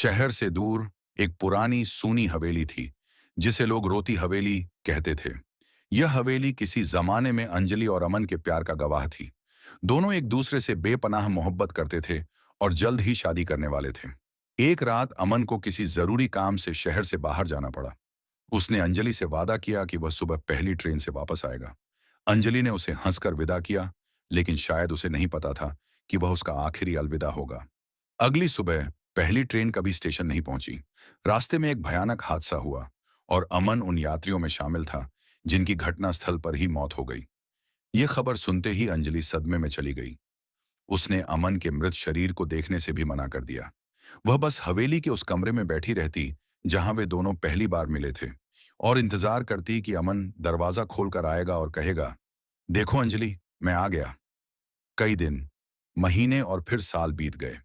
शहर से दूर एक पुरानी सूनी हवेली थी, जिसे लोग रोती हवेली कहते थे। यह हवेली किसी जमाने में अंजलि और अमन के प्यार का गवाह थी। दोनों एक दूसरे से बेपनाह मोहब्बत करते थे और जल्द ही शादी करने वाले थे। एक रात अमन को किसी जरूरी काम से शहर से बाहर जाना पड़ा। उसने अंजलि से वादा किया कि वह सुबह पहली ट्रेन से वापस आएगा। अंजलि ने उसे हंसकर विदा किया, लेकिन शायद उसे नहीं पता था कि वह उसका आखिरी अलविदा होगा। अगली सुबह पहली ट्रेन कभी स्टेशन नहीं पहुंची। रास्ते में एक भयानक हादसा हुआ और अमन उन यात्रियों में शामिल था जिनकी घटनास्थल पर ही मौत हो गई। यह खबर सुनते ही अंजलि सदमे में चली गई। उसने अमन के मृत शरीर को देखने से भी मना कर दिया। वह बस हवेली के उस कमरे में बैठी रहती जहां वे दोनों पहली बार मिले थे, और इंतजार करती कि अमन दरवाजा खोलकर आएगा और कहेगा, देखो अंजलि, मैं आ गया। कई दिन, महीने और फिर साल बीत गए।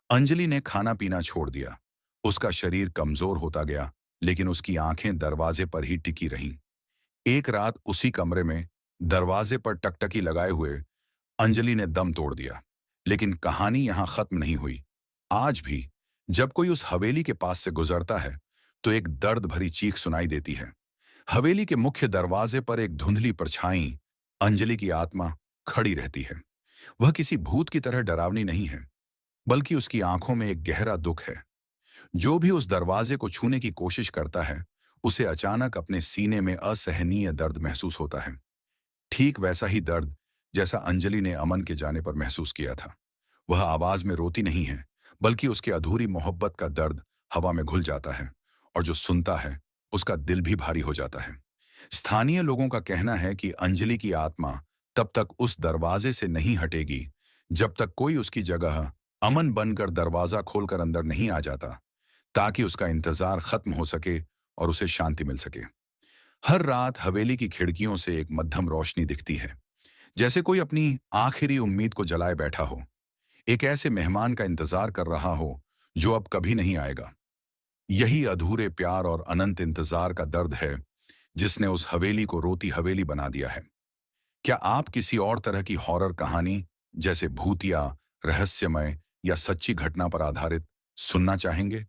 अंजलि ने खाना पीना छोड़ दिया। उसका शरीर कमजोर होता गया, लेकिन उसकी आंखें दरवाजे पर ही टिकी रहीं। एक रात उसी कमरे में दरवाजे पर टकटकी लगाए हुए अंजलि ने दम तोड़ दिया। लेकिन कहानी यहां खत्म नहीं हुई। आज भी जब कोई उस हवेली के पास से गुजरता है, तो एक दर्द भरी चीख सुनाई देती है। हवेली के मुख्य दरवाजे पर एक धुंधली परछाई अंजलि की आत्मा खड़ी रहती है। वह किसी भूत की तरह डरावनी नहीं है, बल्कि उसकी आंखों में एक गहरा दुख है। जो भी उस दरवाजे को छूने की कोशिश करता है, उसे अचानक अपने सीने में असहनीय दर्द महसूस होता है। ठीक वैसा ही दर्द जैसा अंजलि ने अमन के जाने पर महसूस किया था। वह आवाज में रोती नहीं है, बल्कि उसकी अधूरी मोहब्बत का दर्द हवा में घुल जाता है, और जो सुनता है उसका दिल भी भारी हो जाता है। स्थानीय लोगों का कहना है कि अंजलि की आत्मा तब तक उस दरवाजे से नहीं हटेगी जब तक कोई उसकी जगह अमन बनकर दरवाजा खोलकर अंदर नहीं आ जाता, ताकि उसका इंतजार खत्म हो सके और उसे शांति मिल सके। हर रात हवेली की खिड़कियों से एक मध्यम रोशनी दिखती है, जैसे कोई अपनी आखिरी उम्मीद को जलाए बैठा हो, एक ऐसे मेहमान का इंतजार कर रहा हो जो अब कभी नहीं आएगा। यही अधूरे प्यार और अनंत इंतजार का दर्द है जिसने उस हवेली को रोती हवेली बना दिया है। क्या आप किसी और तरह की हॉरर कहानी, जैसे भूतिया, रहस्यमय या सच्ची घटना पर आधारित, सुनना चाहेंगे?